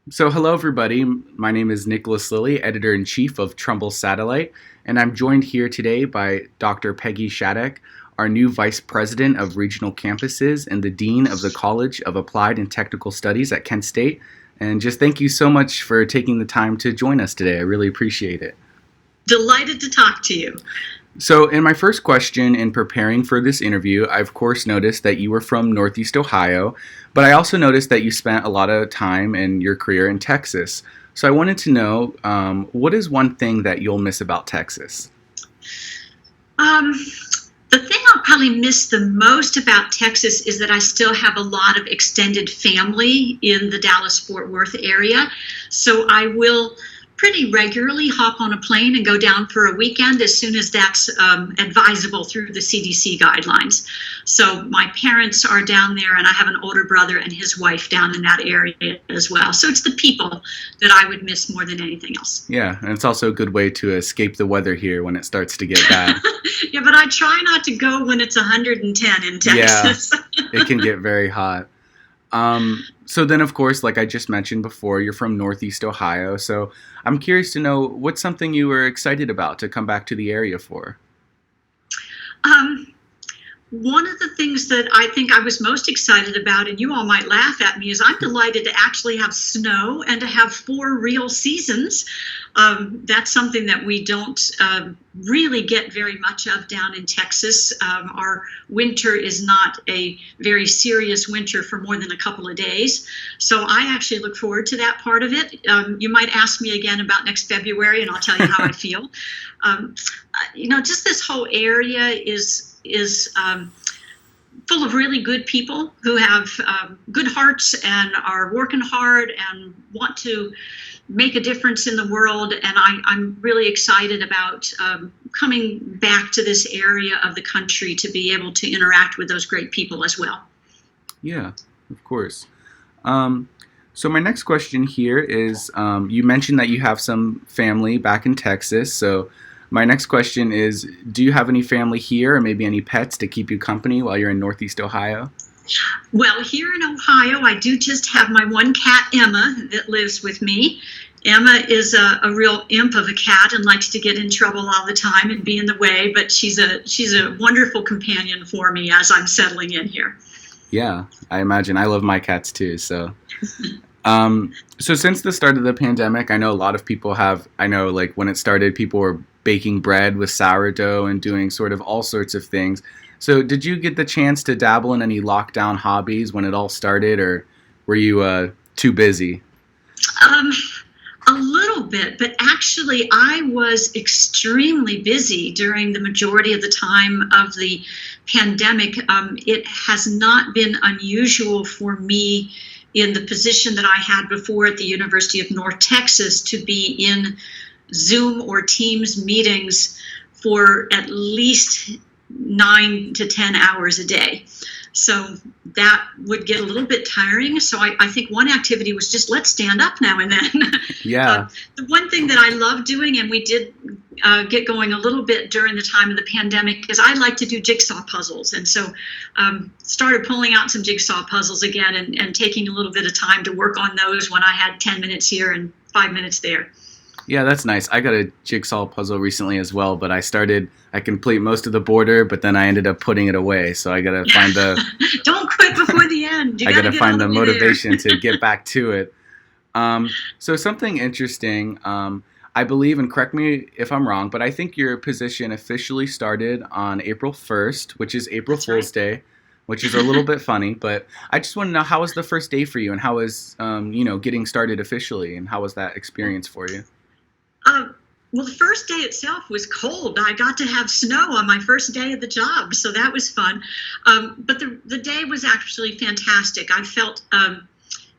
So, hello everybody. My name is Nicholas Lilly, editor-in-chief of Trumbull Satellite, and I'm joined here today by Dr. Peggy Shadduck, our new vice president of regional campuses and the dean of the College of Applied and Technical Studies at Kent State. And just thank you so much for taking the time to join us today. I really appreciate it. Delighted to talk to you. So, in my first question in preparing for this interview, I of course noticed that you were from Northeast Ohio, but I also noticed that you spent a lot of time in your career in Texas. So, I wanted to know what is one thing that you'll miss about Texas? Um, the thing I'll probably miss the most about Texas is that I still have a lot of extended family in the Dallas-Fort Worth area. So I will pretty regularly hop on a plane and go down for a weekend as soon as that's advisable through the CDC guidelines. So my parents are down there, and I have an older brother and his wife down in that area as well. So it's the people that I would miss more than anything else. Yeah, and it's also a good way to escape the weather here when it starts to get bad. Yeah, but I try not to go when it's 110 in Texas. Yeah, it can get very hot. So then, of course, like I just mentioned before, you're from Northeast Ohio. So I'm curious to know what's something you were excited about to come back to the area for? Um, One of the things that I think I was most excited about, and you all might laugh at me, is I'm delighted to actually have snow and to have 4 real seasons. That's something that we don't really get very much of down in Texas. Our winter is not a very serious winter for more than a couple of days. So I actually look forward to that part of it. You might ask me again about next February, and I'll tell you how I feel. Just this whole area is full of really good people who have good hearts and are working hard and want to make a difference in the world. And I'm really excited about coming back to this area of the country to be able to interact with those great people as well. Yeah, of course. So my next question here is, you mentioned that you have some family back in Texas. So my next question is, do you have any family here or maybe any pets to keep you company while you're in Northeast Ohio? Well, here in Ohio, I do just have my one cat, Emma, that lives with me. Emma is a real imp of a cat and likes to get in trouble all the time and be in the way, but she's a wonderful companion for me as I'm settling in here. Yeah, I imagine. I love my cats too. So since the start of the pandemic, I know a lot of people like when it started, people were baking bread with sourdough and doing sort of all sorts of things. So did you get the chance to dabble in any lockdown hobbies when it all started, or were you too busy? A little bit, but actually I was extremely busy during the majority of the time of the pandemic. It has not been unusual for me in the position that I had before at the University of North Texas to be in Zoom or Teams meetings for at least 9 to 10 hours a day. So that would get a little bit tiring. So I think one activity was just let's stand up now and then. Yeah. The one thing that I love doing, and we did get going a little bit during the time of the pandemic, is I like to do jigsaw puzzles. And so started pulling out some jigsaw puzzles again and taking a little bit of time to work on those when I had 10 minutes here and 5 minutes there. Yeah, that's nice. I got a jigsaw puzzle recently as well, but I complete most of the border, but then I ended up putting it away. So I got to find Don't quit before the end. I got to find the motivation to get back to it. So something interesting, I believe, and correct me if I'm wrong, but I think your position officially started on April 1st, which is April Fool's Day, which is a little bit funny, but I just want to know, how was the first day for you, and how was, getting started officially, and how was that experience for you? Well, the first day itself was cold. I got to have snow on my first day of the job, so that was fun. But the day was actually fantastic. I felt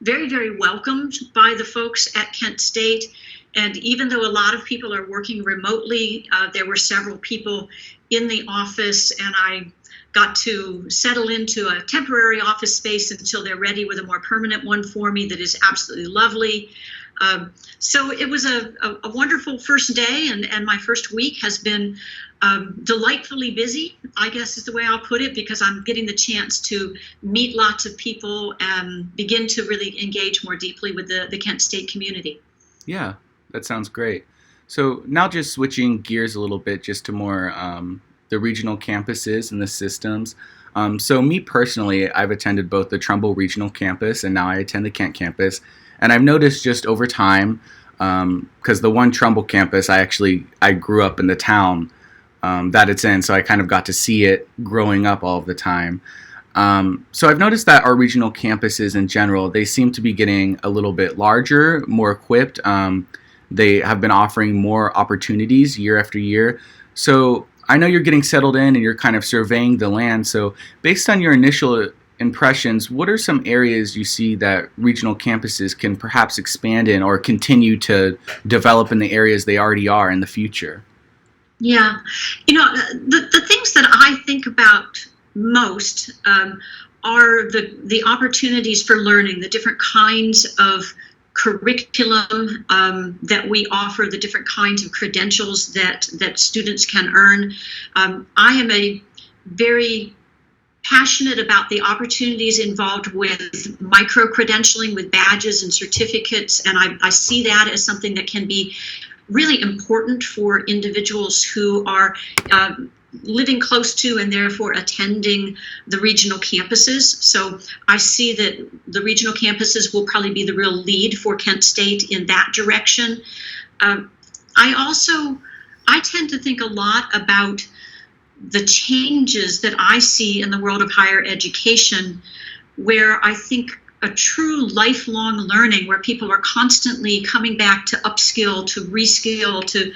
very, very welcomed by the folks at Kent State. And even though a lot of people are working remotely, there were several people in the office, and I got to settle into a temporary office space until they're ready with a more permanent one for me that is absolutely lovely. So it was a wonderful first day, and my first week has been delightfully busy, I guess is the way I'll put it, because I'm getting the chance to meet lots of people and begin to really engage more deeply with the Kent State community. Yeah, that sounds great. So now just switching gears a little bit just to more the regional campuses and the systems. So me personally, I've attended both the Trumbull regional campus and now I attend the Kent campus. And I've noticed just over time, because the one Trumbull campus, I grew up in the town that it's in, so I kind of got to see it growing up all of the time. So I've noticed that our regional campuses in general, they seem to be getting a little bit larger, more equipped. They have been offering more opportunities year after year. So I know you're getting settled in and you're kind of surveying the land. So based on your initial impressions, what are some areas you see that regional campuses can perhaps expand in or continue to develop in the areas they already are in the future? Yeah, the things that I think about most are the opportunities for learning, the different kinds of curriculum that we offer, the different kinds of credentials that students can earn. I am a very passionate about the opportunities involved with micro-credentialing, with badges and certificates, and I see that as something that can be really important for individuals who are living close to and therefore attending the regional campuses. So I see that the regional campuses will probably be the real lead for Kent State in that direction. I tend to think a lot about the changes that I see in the world of higher education, where I think a true lifelong learning, where people are constantly coming back to upskill, to reskill, to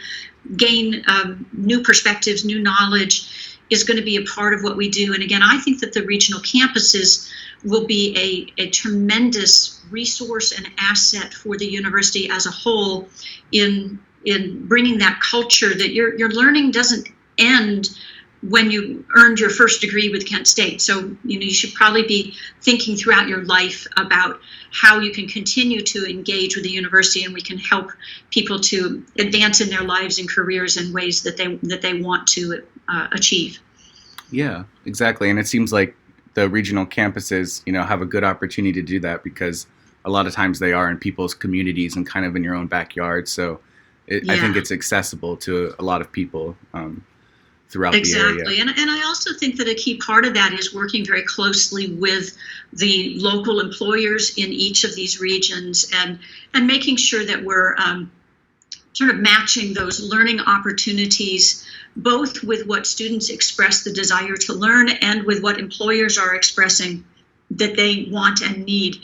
gain new perspectives, new knowledge, is going to be a part of what we do. And again, I think that the regional campuses will be a tremendous resource and asset for the university as a whole in bringing that culture that your learning doesn't end when you earned your first degree with Kent State. So, you should probably be thinking throughout your life about how you can continue to engage with the university, and we can help people to advance in their lives and careers in ways that they want to achieve. Yeah, exactly. And it seems like the regional campuses, have a good opportunity to do that, because a lot of times they are in people's communities and kind of in your own backyard. So I think it's accessible to a lot of people. Throughout the area. Exactly. And I also think that a key part of that is working very closely with the local employers in each of these regions and making sure that we're sort of matching those learning opportunities both with what students express the desire to learn and with what employers are expressing that they want and need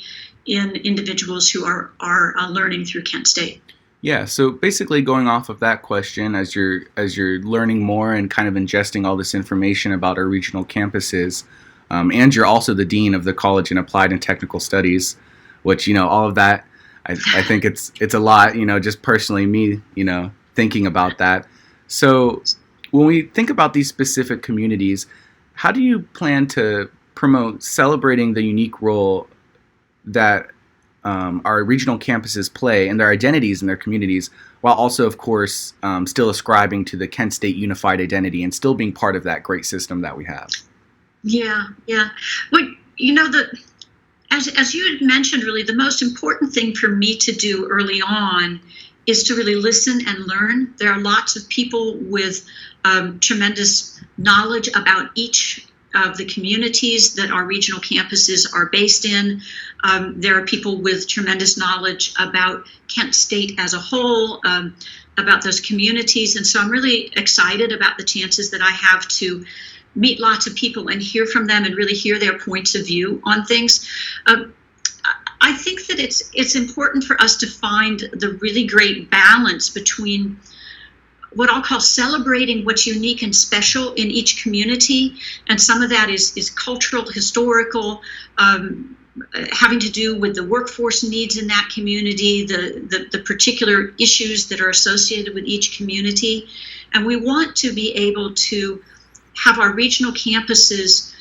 in individuals who are learning through Kent State. Yeah, so basically going off of that question, as you're learning more and kind of ingesting all this information about our regional campuses, and you're also the dean of the College in Applied and Technical Studies, which all of that, I think it's a lot. Just personally, me, thinking about that. So when we think about these specific communities, how do you plan to promote celebrating the unique role that our regional campuses play and their identities in their communities, while also, of course, still ascribing to the Kent State unified identity and still being part of that great system that we have? Yeah. Well, as you had mentioned, really, the most important thing for me to do early on is to really listen and learn. There are lots of people with tremendous knowledge about each of the communities that our regional campuses are based in. There are people with tremendous knowledge about Kent State as a whole, about those communities. And so I'm really excited about the chances that I have to meet lots of people and hear from them and really hear their points of view on things. I think that it's important for us to find the really great balance between what I'll call celebrating what's unique and special in each community. And some of that is cultural, historical, having to do with the workforce needs in that community, the particular issues that are associated with each community. And we want to be able to have our regional campuses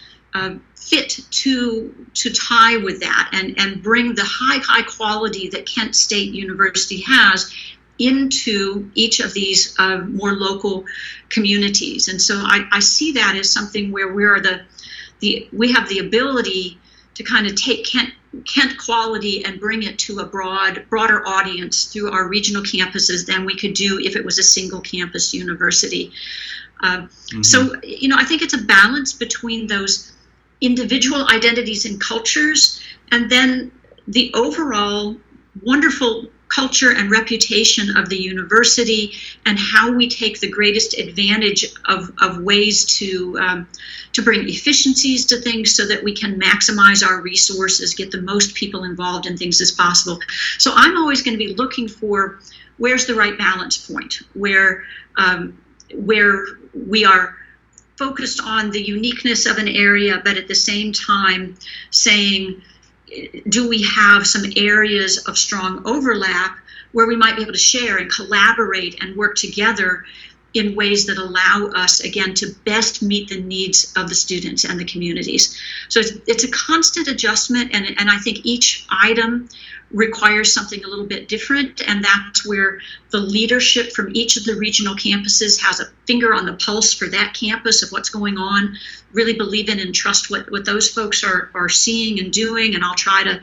fit to tie with that and bring the high quality that Kent State University has into each of these more local communities. And so I see that as something where we have the ability to kind of take Kent quality and bring it to a broader audience through our regional campuses than we could do if it was a single campus university. So, I think it's a balance between those individual identities and cultures, and then the overall wonderful culture and reputation of the university, and how we take the greatest advantage of ways to bring efficiencies to things so that we can maximize our resources, get the most people involved in things as possible. So I'm always going to be looking for where's the right balance point, where we are focused on the uniqueness of an area, but at the same time saying, do we have some areas of strong overlap where we might be able to share and collaborate and work together in ways that allow us, again, to best meet the needs of the students and the communities. So it's a constant adjustment, and I think each item requires something a little bit different, and that's where the leadership from each of the regional campuses has a finger on the pulse for that campus of what's going on, really believe in and trust what those folks are seeing and doing, and I'll try to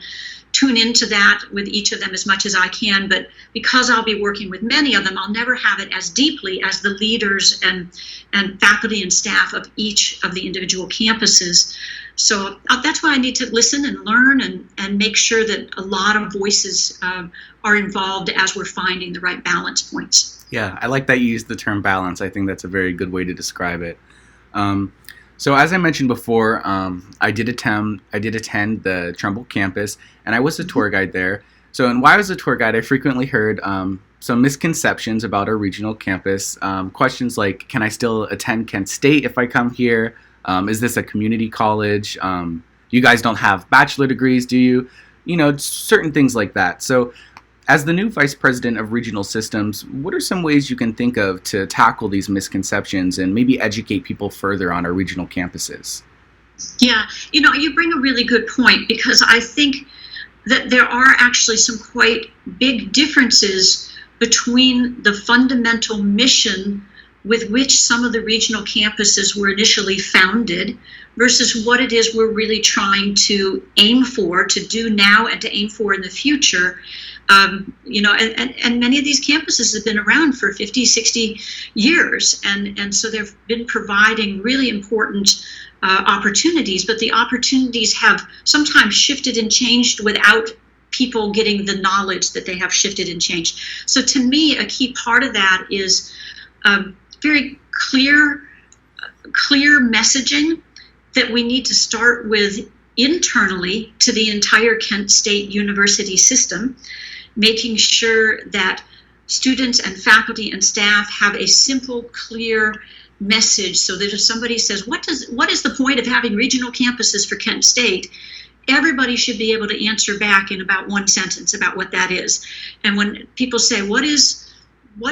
tune into that with each of them as much as I can. But because I'll be working with many of them, I'll never have it as deeply as the leaders and faculty and staff of each of the individual campuses. So that's why I need to listen and learn and make sure that a lot of voices are involved as we're finding the right balance points. Yeah, I like that you used the term balance. I think that's a very good way to describe it. So as I mentioned before, I did attend the Trumbull campus, and I was a tour guide there. So, and while I was a tour guide, I frequently heard some misconceptions about our regional campus. Questions like, can I still attend Kent State if I come here? Is this a community college? You guys don't have bachelor degrees, do you? Certain things like that. So as the new vice president of regional systems, what are some ways you can think of to tackle these misconceptions and maybe educate people further on our regional campuses? Yeah, you bring a really good point, because I think that there are actually some quite big differences between the fundamental mission with which some of the regional campuses were initially founded versus what it is we're really trying to aim for, to do now and to aim for in the future. And many of these campuses have been around for 50, 60 years. And so they've been providing really important opportunities, but the opportunities have sometimes shifted and changed without people getting the knowledge that they have shifted and changed. So to me, a key part of that is very clear messaging that we need to start with internally to the entire Kent State University system, making sure that students and faculty and staff have a simple, clear message, so that if somebody says, what is the point of having regional campuses for Kent State, everybody should be able to answer back in about one sentence about what that is. And when people say, what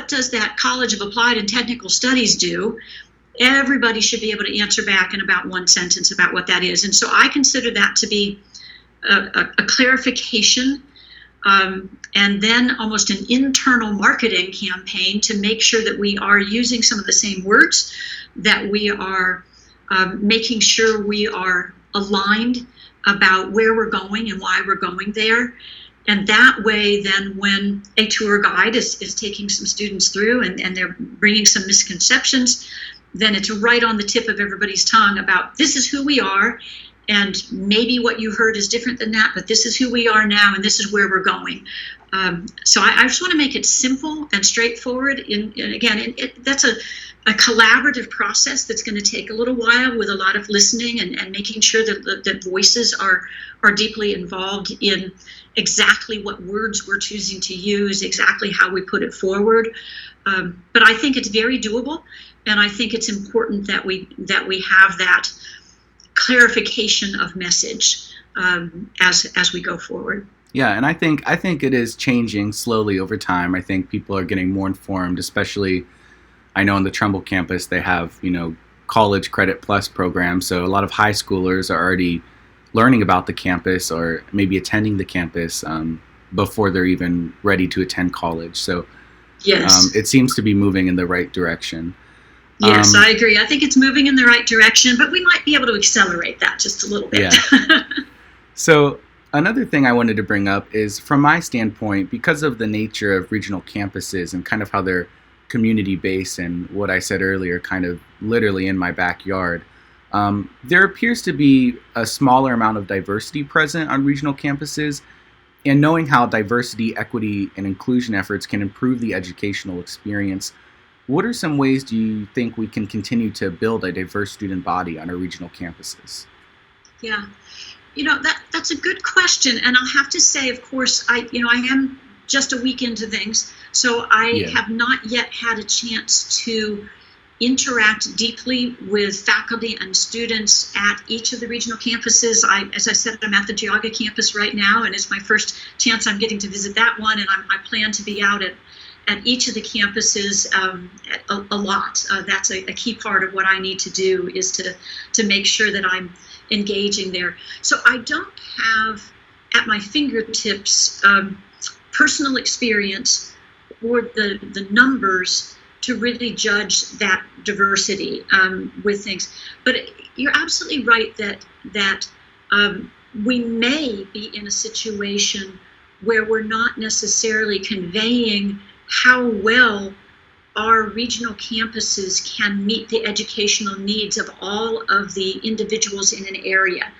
does that College of Applied and Technical Studies do? Everybody should be able to answer back in about one sentence about what that is. And so I consider that to be a clarification, and then almost an internal marketing campaign to make sure that we are using some of the same words, that we are making sure we are aligned about where we're going and why we're going there. And that way, then, when a tour guide is taking some students through and they're bringing some misconceptions, then it's right on the tip of everybody's tongue about, this is who we are, and maybe what you heard is different than that, but this is who we are now, and this is where we're going. So I just want to make it simple and straightforward. And again, that's a collaborative process that's going to take a little while, with a lot of listening and making sure that voices are deeply involved in exactly what words we're choosing to use, exactly how we put it forward. But I think it's very doable, and I think it's important that we have that clarification of message as we go forward. Yeah, and I think it is changing slowly over time. I think people are getting more informed, especially I know on the Trumbull campus they have, college credit plus program. So a lot of high schoolers are already learning about the campus or maybe attending the campus before they're even ready to attend college. So Yes. it seems to be moving in the right direction. Yes, I agree. I think it's moving in the right direction, but we might be able to accelerate that just a little bit. Yeah. So another thing I wanted to bring up is, from my standpoint, because of the nature of regional campuses and kind of how they're community-based and what I said earlier, kind of literally in my backyard, there appears to be a smaller amount of diversity present on regional campuses. And knowing how diversity, equity, and inclusion efforts can improve the educational experience, what are some ways do you think we can continue to build a diverse student body on our regional campuses? Yeah, that's a good question, and I'll have to say, of course, I am just a week into things, so I have not yet had a chance to interact deeply with faculty and students at each of the regional campuses. As I said, I'm at the Geauga campus right now, and it's my first chance I'm getting to visit that one, and I plan to be out at each of the campuses a lot. That's a key part of what I need to do, is to make sure that I'm engaging there. So I don't have at my fingertips personal experience or the numbers to really judge that diversity with things. But you're absolutely right that we may be in a situation where we're not necessarily conveying how well our regional campuses can meet the educational needs of all of the individuals in an area.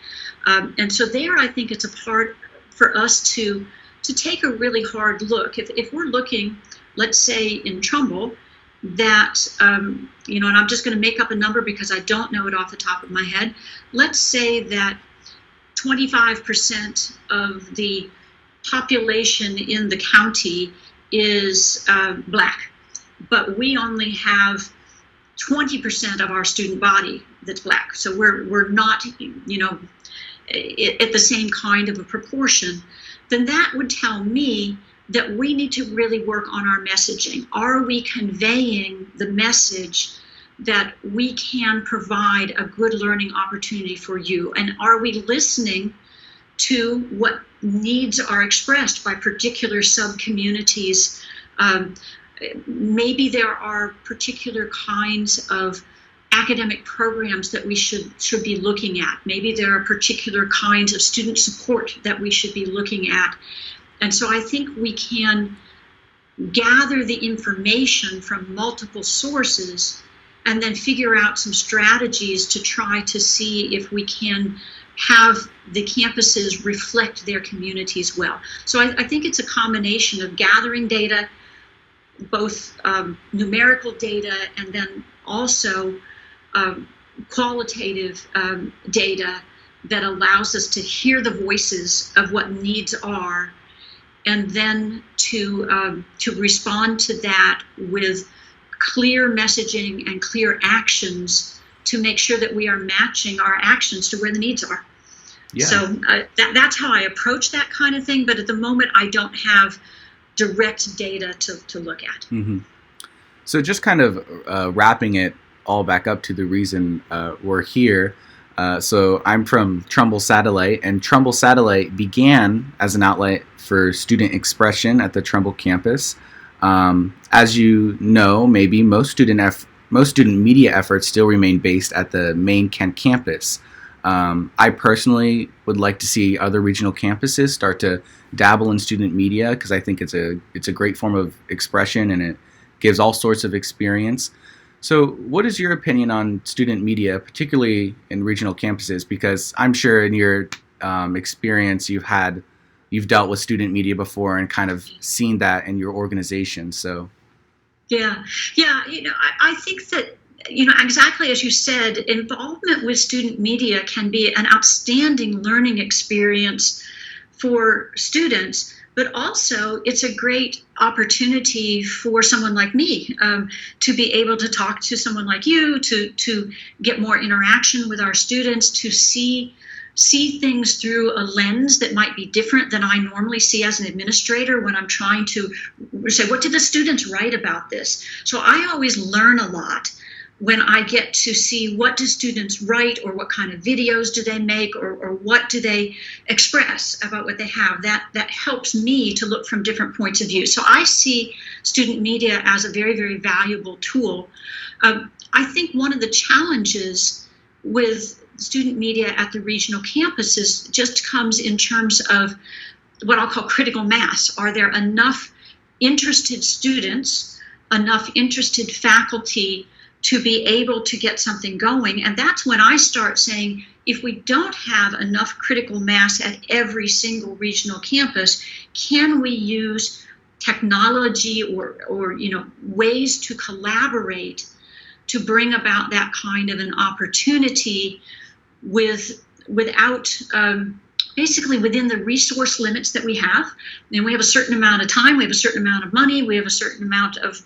And so there, I think it's a part for us to take a really hard look. If we're looking, let's say in Trumbull, that, and I'm just going to make up a number because I don't know it off the top of my head. Let's say that 25% of the population in the county is Black, but we only have 20% of our student body that's Black. So we're not, at the same kind of a proportion. Then that would tell me that we need to really work on our messaging. Are we conveying the message that we can provide a good learning opportunity for you? And are we listening to what needs are expressed by particular sub-communities? Maybe there are particular kinds of academic programs that we should be looking at. Maybe there are particular kinds of student support that we should be looking at. And so I think we can gather the information from multiple sources and then figure out some strategies to try to see if we can have the campuses reflect their communities well. So I think it's a combination of gathering data, both numerical data and then also qualitative data that allows us to hear the voices of what needs are, and then to respond to that with clear messaging and clear actions to make sure that we are matching our actions to where the needs are. Yeah. So that's how I approach that kind of thing. But at the moment, I don't have direct data to look at. Mm-hmm. So just kind of wrapping it all back up to the reason we're here. So I'm from Trumbull Satellite, and Trumbull Satellite began as an outlet for student expression at the Trumbull campus. As you know, maybe most student media efforts still remain based at the main Kent campus. I personally would like to see other regional campuses start to dabble in student media, because I think it's a great form of expression and it gives all sorts of experience. So what is your opinion on student media, particularly in regional campuses? Because I'm sure in your experience you've dealt with student media before and kind of seen that in your organization. So yeah, I think that, exactly as you said, involvement with student media can be an outstanding learning experience for students, but also it's a great opportunity for someone like me to be able to talk to someone like you, to get more interaction with our students, to see things through a lens that might be different than I normally see as an administrator when I'm trying to say, what did the students write about this? So I always learn a lot when I get to see what do students write, or what kind of videos do they make, or what do they express about what they have, that helps me to look from different points of view. So I see student media as a very, very valuable tool. I think one of the challenges with student media at the regional campuses just comes in terms of what I'll call critical mass. Are there enough interested students, enough interested faculty to be able to get something going? And that's when I start saying, if we don't have enough critical mass at every single regional campus, can we use technology or ways to collaborate to bring about that kind of an opportunity without basically within the resource limits that we have. And we have a certain amount of time, we have a certain amount of money, we have a certain amount of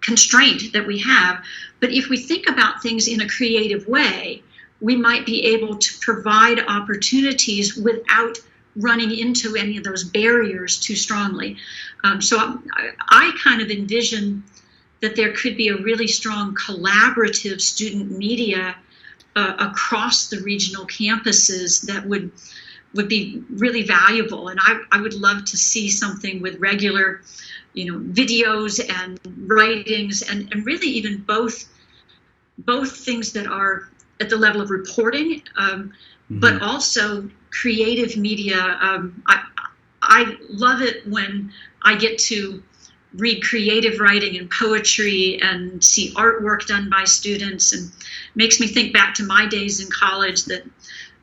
constraint that we have. But if we think about things in a creative way, we might be able to provide opportunities without running into any of those barriers too strongly. So I kind of envision that there could be a really strong collaborative student media across the regional campuses that would be really valuable. And I would love to see something with regular, videos and writings, and really even both things that are at the level of reporting, but also creative media. I love it when I get to read creative writing and poetry and see artwork done by students, and makes me think back to my days in college that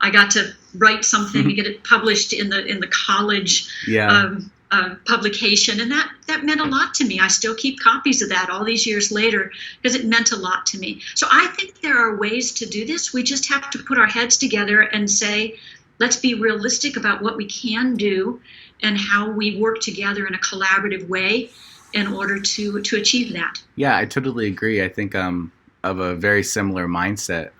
I got to write something and get it published in the college publication, and that meant a lot to me. I still keep copies of that all these years later because it meant a lot to me. So I think there are ways to do this. We just have to put our heads together and say, let's be realistic about what we can do and how we work together in a collaborative way in order to achieve that. Yeah, I totally agree. I think of a very similar mindset.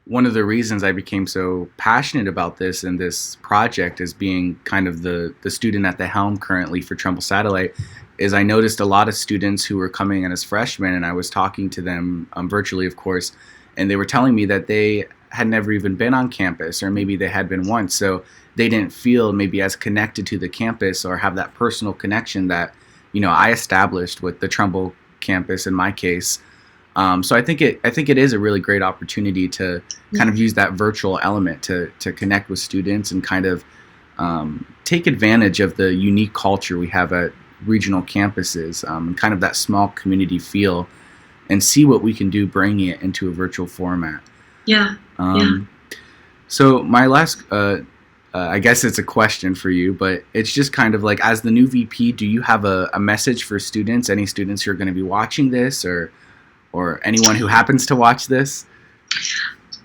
One of the reasons I became so passionate about this and this project as being kind of the student at the helm currently for Trumbull Satellite is I noticed a lot of students who were coming in as freshmen, and I was talking to them virtually, of course, and they were telling me that they had never even been on campus, or maybe they had been once, so they didn't feel maybe as connected to the campus or have that personal connection that I established with the Trumbull campus in my case. So I think it is a really great opportunity to kind of use that virtual element to connect with students and kind of take advantage of the unique culture we have at regional campuses, and kind of that small community feel, and see what we can do bringing it into a virtual format. Yeah. So my last, I guess it's a question for you, but it's just kind of like, as the new VP, do you have a message for students, any students who are going to be watching this, or anyone who happens to watch this?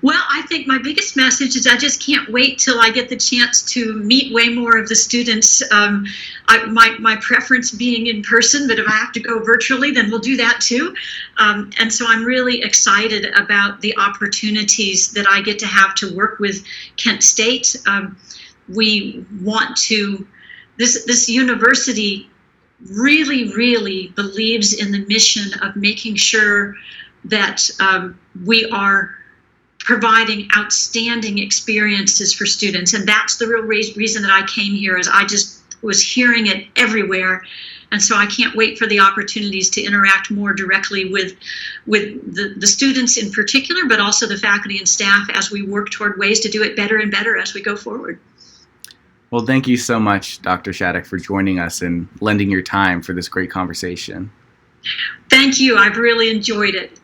Well, I think my biggest message is I just can't wait till I get the chance to meet way more of the students. My preference being in person, but if I have to go virtually, then we'll do that too. And so I'm really excited about the opportunities that I get to have to work with Kent State. We want to, this university really, really believes in the mission of making sure that we are providing outstanding experiences for students. And that's the real reason that I came here, is I just was hearing it everywhere. And so I can't wait for the opportunities to interact more directly with the students in particular, but also the faculty and staff as we work toward ways to do it better and better as we go forward. Well, thank you so much, Dr. Shadduck, for joining us and lending your time for this great conversation. Thank you. I've really enjoyed it.